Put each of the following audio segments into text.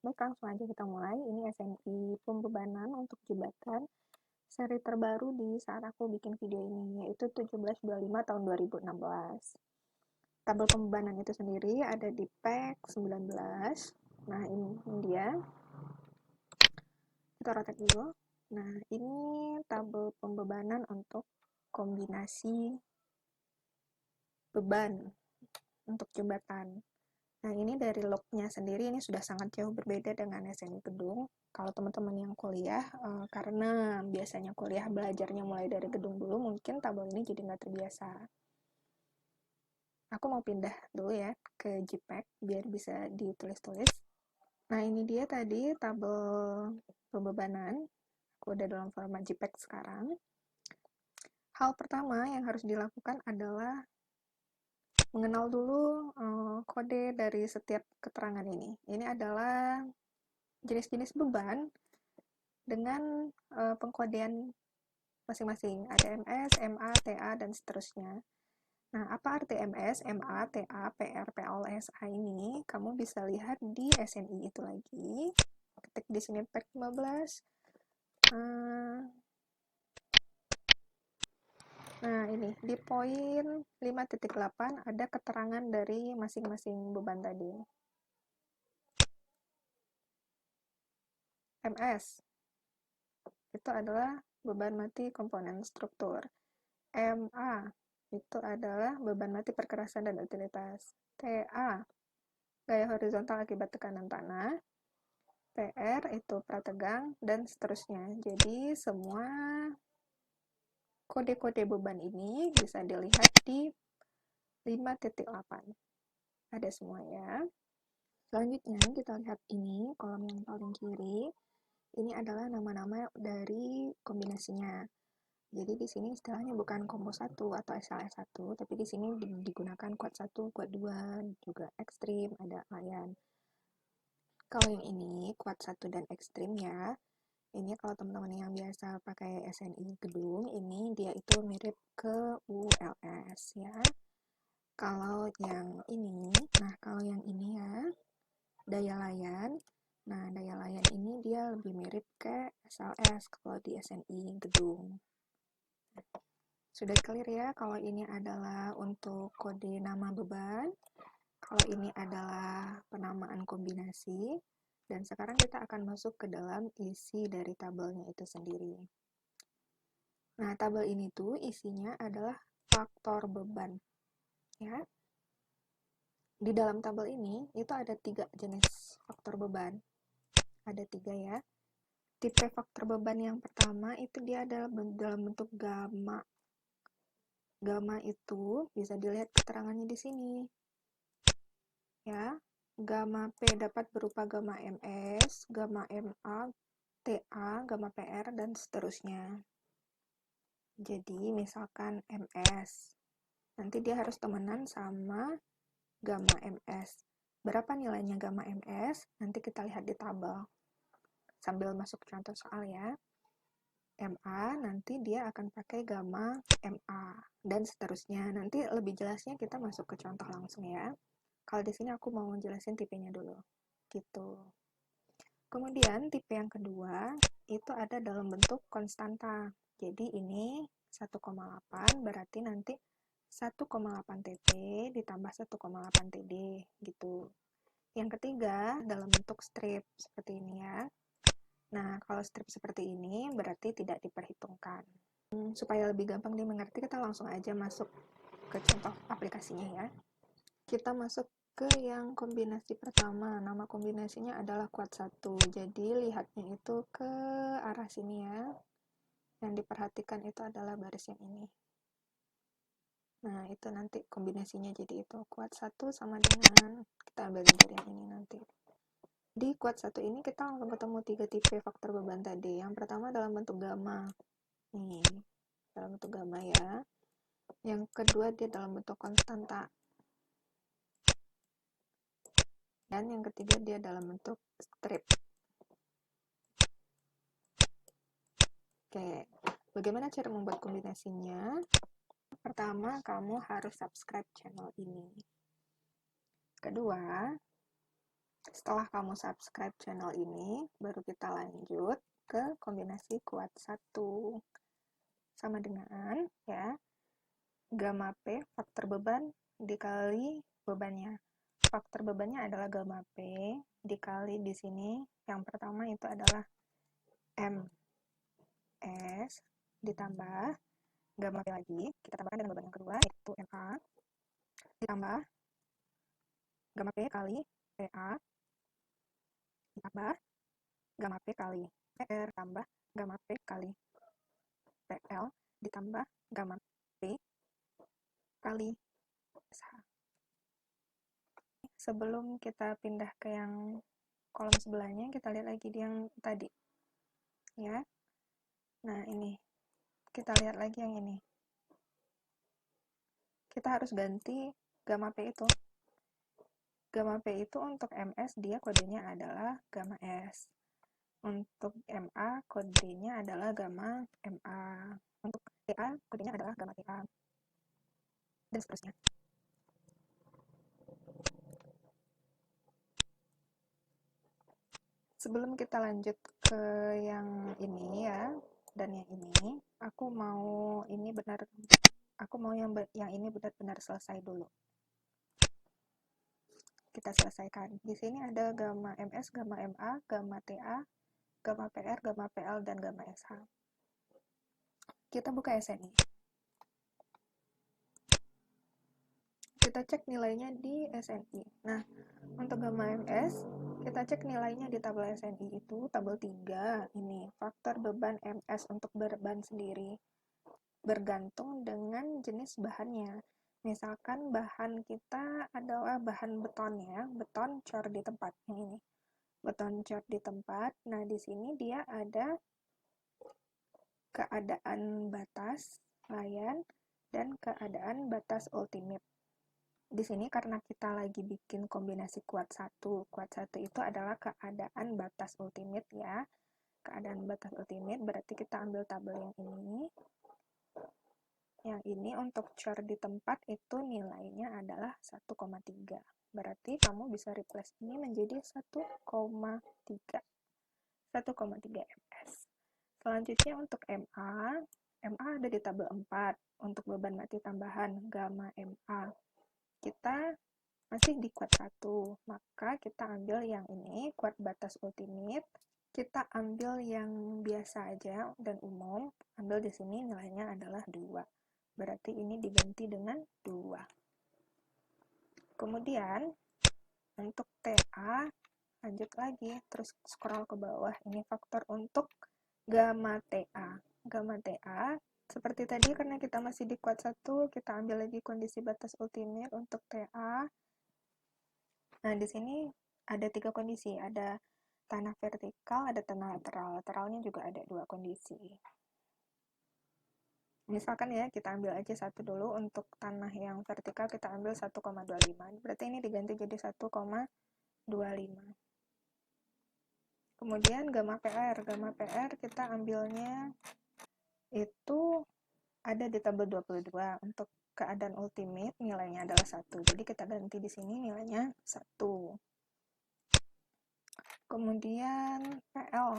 Baik, langsung aja kita mulai. Ini SNI pembebanan untuk jembatan seri terbaru di saat aku bikin video ini, yaitu 1725 tahun 2016. Tabel pembebanan itu sendiri ada di PEK 19. Nah, ini dia. Kita rotek dulu. Nah, ini tabel pembebanan untuk kombinasi beban untuk jembatan. Nah, ini dari lognya sendiri ini sudah sangat jauh berbeda dengan SNI gedung. Kalau teman-teman yang kuliah, karena biasanya kuliah belajarnya mulai dari gedung dulu, mungkin tabel ini jadi nggak terbiasa. Aku mau pindah dulu ya ke JPEG biar bisa ditulis-tulis. Nah, ini dia tadi tabel pembebanan. Aku udah dalam format JPEG sekarang. Hal pertama yang harus dilakukan adalah mengenal dulu kode dari setiap keterangan ini. Ini adalah jenis-jenis beban dengan pengkodean masing-masing. Ada MS, MA, TA, dan seterusnya. Nah, apa arti MS, MA, TA, PR, PL, SA ini? Kamu bisa lihat di SNI itu lagi. Ketik di sini PEK 15. Nah, ini di poin 5.8 ada keterangan dari masing-masing beban tadi. MS itu adalah beban mati komponen struktur. MA itu adalah beban mati perkerasan dan utilitas. TA gaya horizontal akibat tekanan tanah. PR itu prategang dan seterusnya. Jadi semua kode-kode beban ini bisa dilihat di 5.8. Ada semua ya. Selanjutnya kita lihat ini kolom yang paling kiri. Ini adalah nama-nama dari kombinasinya. Jadi di sini istilahnya bukan combo 1 atau SLS 1, tapi di sini digunakan quad 1, quad 2, juga ekstrim, ada layan. Kalau yang ini quad 1 dan ekstrim ya. Ini kalau teman-teman yang biasa pakai SNI gedung, ini dia itu mirip ke ULS ya. Kalau yang ini, kalau yang ini ya, daya layan. Nah, daya layan ini dia lebih mirip ke SLS kalau di SNI gedung. Sudah clear ya, kalau ini adalah untuk kode nama beban, kalau ini adalah penamaan kombinasi, dan sekarang kita akan masuk ke dalam isi dari tabelnya itu sendiri. Nah, tabel ini tuh isinya adalah faktor beban. Ya. Di dalam tabel ini, itu ada 3 jenis faktor beban. Ada 3 ya. Tipe faktor beban yang pertama itu dia adalah dalam bentuk gamma. Gamma itu bisa dilihat keterangannya di sini. Ya, gamma P dapat berupa gamma MS, gamma MA, TA, gamma PR, dan seterusnya. Jadi, misalkan MS. Nanti dia harus temenan sama gamma MS. Berapa nilainya gamma MS? Nanti kita lihat di tabel. Sambil masuk contoh soal ya. MA, nanti dia akan pakai gamma MA, dan seterusnya. Nanti lebih jelasnya kita masuk ke contoh langsung ya. Kalau di sini aku mau jelasin tipenya dulu. Gitu. Kemudian tipe yang kedua, itu ada dalam bentuk konstanta. Jadi ini 1,8 berarti nanti 1,8 TP ditambah 1,8 TD gitu. Yang ketiga dalam bentuk strip seperti ini ya. Nah, kalau strip seperti ini berarti tidak diperhitungkan. Supaya lebih gampang dimengerti, kita langsung aja masuk ke contoh aplikasinya ya. Kita masuk ke yang kombinasi pertama. Nama kombinasinya adalah quad 1. Jadi, lihatnya itu ke arah sini ya. Yang diperhatikan itu adalah baris yang ini. Nah, itu nanti kombinasinya jadi itu. Quad 1 sama dengan, kita ambil dari yang ini nanti. Di quad 1 ini kita langsung ketemu 3 tipe faktor beban tadi. Yang pertama dalam bentuk gamma. Nih, dalam bentuk gamma ya. Yang kedua dia dalam bentuk konstanta. Dan yang ketiga dia dalam bentuk strip. Oke, bagaimana cara membuat kombinasinya? Pertama, kamu harus subscribe channel ini. Kedua, Setelah kamu subscribe channel ini, baru kita lanjut ke kombinasi kuat 1. Sama dengan ya, gamma P faktor beban dikali bebannya. Faktor bebannya adalah gamma P dikali di sini. Yang pertama itu adalah MS ditambah gamma P lagi. Kita tambahkan dengan beban yang kedua, yaitu MA. Ditambah gamma P kali PA. Ditambah gamma P kali PR. Tambah gamma P kali PL. Ditambah gamma P kali SH. Sebelum kita pindah ke yang kolom sebelahnya, kita lihat lagi di yang tadi ya. Nah ini kita lihat lagi yang ini, kita harus ganti gamma P itu. Gamma P itu untuk MS dia kodenya adalah gamma S, untuk MA kodenya adalah gamma MA, untuk TA kodenya adalah gamma TA, dan seterusnya. Sebelum kita lanjut ke yang ini ya, dan yang ini, aku mau ini benar-benar selesai dulu. Kita selesaikan. Di sini ada gamma MS, gamma MA, gamma TA, gamma PR, gamma PL, dan gamma SH. Kita buka SNI. Kita cek nilainya di SNI. Nah, untuk gamma MS, kita cek nilainya di tabel SNI itu, tabel 3. Ini, faktor beban MS untuk beban sendiri. Bergantung dengan jenis bahannya. Misalkan bahan kita adalah bahan beton ya, beton cor di tempat. Ini, beton cor di tempat. Nah, di sini dia ada keadaan batas layan dan keadaan batas ultimate. Di sini karena kita lagi bikin kombinasi kuat 1. Kuat 1 itu adalah keadaan batas ultimate ya. Keadaan batas ultimate berarti kita ambil tabel yang ini. Yang ini untuk cor di tempat itu nilainya adalah 1,3. Berarti kamu bisa replace ini menjadi 1,3. 1,3 ms. Selanjutnya untuk MA. MA ada di tabel 4. Untuk beban mati tambahan gamma MA. Kita masih di kuat 1, maka kita ambil yang ini, kuat batas ultimate. Kita ambil yang biasa aja dan umum. Ambil di sini nilainya adalah 2. Berarti ini diganti dengan 2. Kemudian untuk TA, lanjut lagi, terus scroll ke bawah. Ini faktor untuk gamma TA. Gamma TA, seperti tadi karena kita masih di kuat 1, kita ambil lagi kondisi batas ultimate untuk TA. Nah, di sini ada 3 kondisi. Ada tanah vertikal, ada tanah lateral. Lateralnya juga ada 2 kondisi. Misalkan ya, kita ambil aja satu dulu. Untuk tanah yang vertikal kita ambil 1,25. Berarti ini diganti jadi 1,25. Kemudian gamma PR. Gamma PR kita ambilnya itu ada di tabel 22. Untuk keadaan ultimate nilainya adalah 1. Jadi kita ganti di sini nilainya 1. Kemudian PL.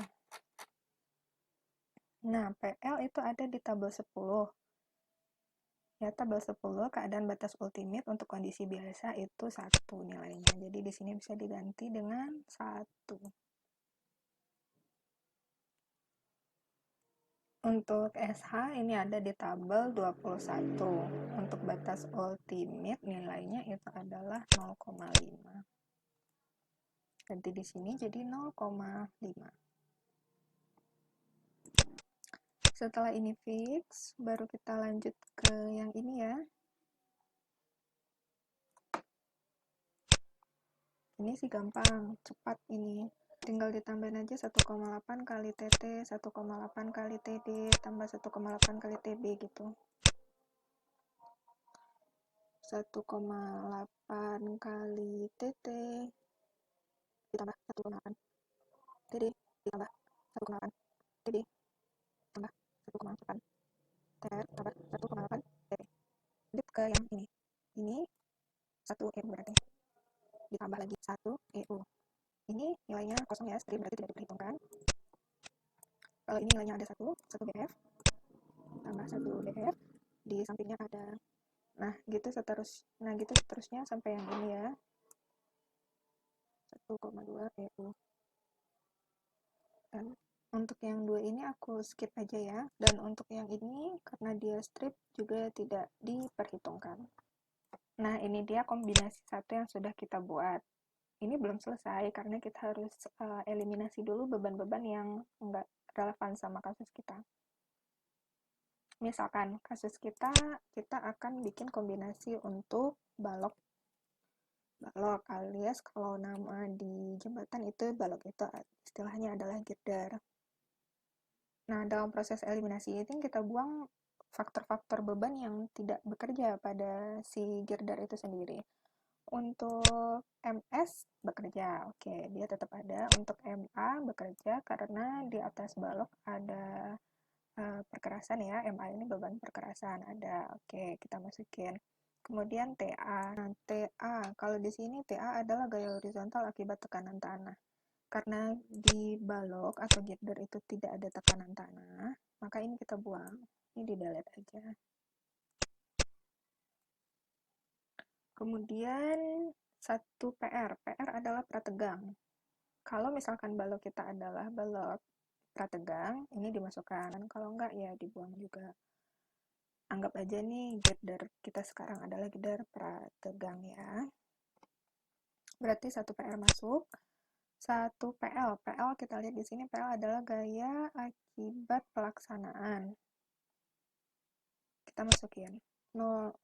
Nah, PL itu ada di tabel 10. Ya, tabel 10 keadaan batas ultimate untuk kondisi biasa itu 1 nilainya. Jadi di sini bisa diganti dengan 1. Untuk SH ini ada di tabel 21. Untuk batas ultimate nilainya itu adalah 0,5. Ganti di sini jadi 0,5. Setelah ini fix, baru kita lanjut ke yang ini ya. Ini sih gampang, cepat ini. Tinggal ditambahin aja 1,8 kali TT, 1,8 kali TD, tambah 1,8 kali TB gitu. 1,8 kali TT, ditambah 1,8 TD, ditambah 1,8 TB, tambah 1,8 TR, tambah 1,8 TB. Lanjut ke yang ini. Ini 1 EU berarti. Ditambah lagi 1 EU. ini nilainya kosong ya, strip berarti tidak diperhitungkan. Kalau ini nilainya ada 1 BF, tambah 1 BF, di sampingnya ada, nah gitu seterusnya sampai yang ini ya, 1,2 EU. Dan untuk yang 2 ini aku skip aja ya, dan untuk yang ini karena dia strip juga tidak diperhitungkan. Nah, ini dia kombinasi satu yang sudah kita buat. Ini belum selesai karena kita harus eliminasi dulu beban-beban yang enggak relevan sama kasus kita. Misalkan kasus kita akan bikin kombinasi untuk balok alias kalau nama di jembatan itu balok itu istilahnya adalah girder. Nah, dalam proses eliminasi ini kita buang faktor-faktor beban yang tidak bekerja pada si girder itu sendiri. Untuk MS bekerja, oke, dia tetap ada. Untuk MA bekerja karena di atas balok ada perkerasan ya, MA ini beban perkerasan ada, oke, kita masukin. Kemudian TA, nah TA, kalau di sini TA adalah gaya horizontal akibat tekanan tanah. Karena di balok atau girder itu tidak ada tekanan tanah, maka ini kita buang, ini di delete aja. Kemudian 1 PR adalah prategang. Kalau misalkan balok kita adalah balok prategang, ini dimasukkan. Kalau enggak ya dibuang juga. Anggap aja nih girder kita sekarang adalah girder prategang ya. Berarti 1 PR masuk. 1 PL kita lihat di sini PL adalah gaya akibat pelaksanaan. Kita masukin.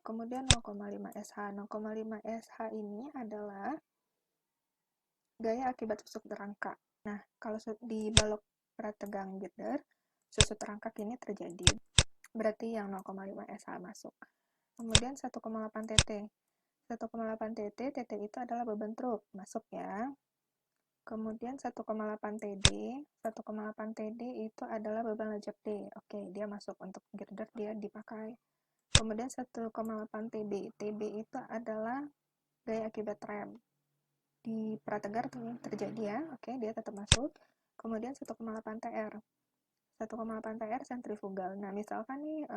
Kemudian 0,5 SH. 0,5 SH ini adalah gaya akibat susut rangka. Nah, kalau di balok prategang girder, susut rangka ini terjadi. Berarti yang 0,5 SH masuk. Kemudian 1,8 TT. 1,8 TT, TT itu adalah beban truk. Masuk ya. Kemudian 1,8 TD. 1,8 TD itu adalah beban lajak D. Oke, dia masuk untuk girder, dia dipakai. Kemudian 1,8 TB. TB itu adalah gaya akibat rem. Di prategar terjadi ya. Oke, dia tetap masuk. Kemudian 1,8 TR. 1,8 TR sentrifugal. Nah, misalkan nih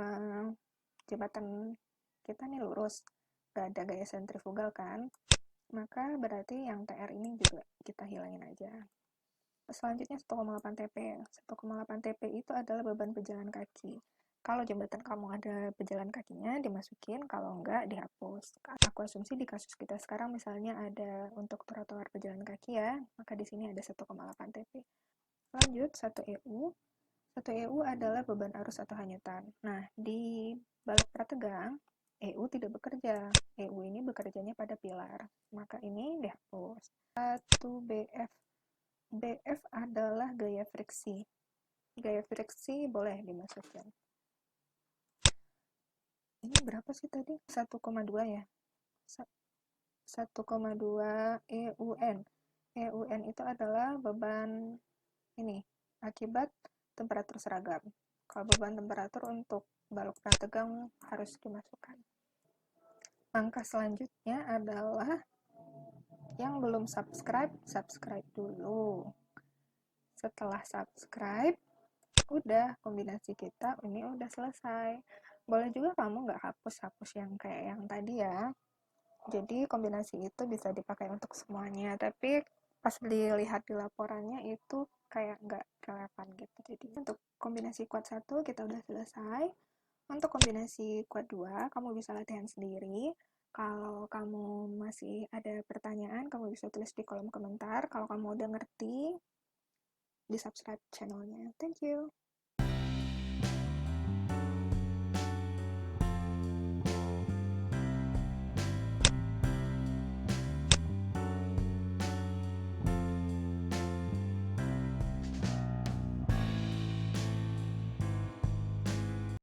jembatan kita nih lurus, gak ada gaya sentrifugal kan, maka berarti yang TR ini juga kita hilangin aja. Selanjutnya 1,8 TP. 1,8 TP itu adalah beban pejalan kaki. Kalau jembatan kamu ada pejalan kakinya, dimasukin. Kalau enggak, dihapus. Aku asumsi di kasus kita sekarang misalnya ada untuk trotoar pejalan kaki ya, maka di sini ada 1,8 TP. Lanjut, 1 EU. 1 EU adalah beban arus atau hanyutan. Nah, di balok prategang, EU tidak bekerja. EU ini bekerjanya pada pilar. Maka ini dihapus. 1 BF. BF adalah gaya friksi. Gaya friksi boleh dimasukin. Ini berapa sih tadi? 1,2 ya? 1,2 EUN. EUN itu adalah beban ini akibat temperatur seragam. Kalau beban temperatur untuk balok prategang harus dimasukkan. Langkah selanjutnya adalah yang belum subscribe dulu. Setelah subscribe, udah kombinasi kita ini udah selesai. Boleh juga kamu nggak hapus yang kayak yang tadi ya. Jadi kombinasi itu bisa dipakai untuk semuanya, tapi pas dilihat di laporannya itu kayak nggak relevan gitu. Jadi untuk kombinasi kuat 1 kita udah selesai. Untuk kombinasi kuat 2 kamu bisa latihan sendiri. Kalau kamu masih ada pertanyaan, kamu bisa tulis di kolom komentar. Kalau kamu udah ngerti, di subscribe channelnya. Thank you.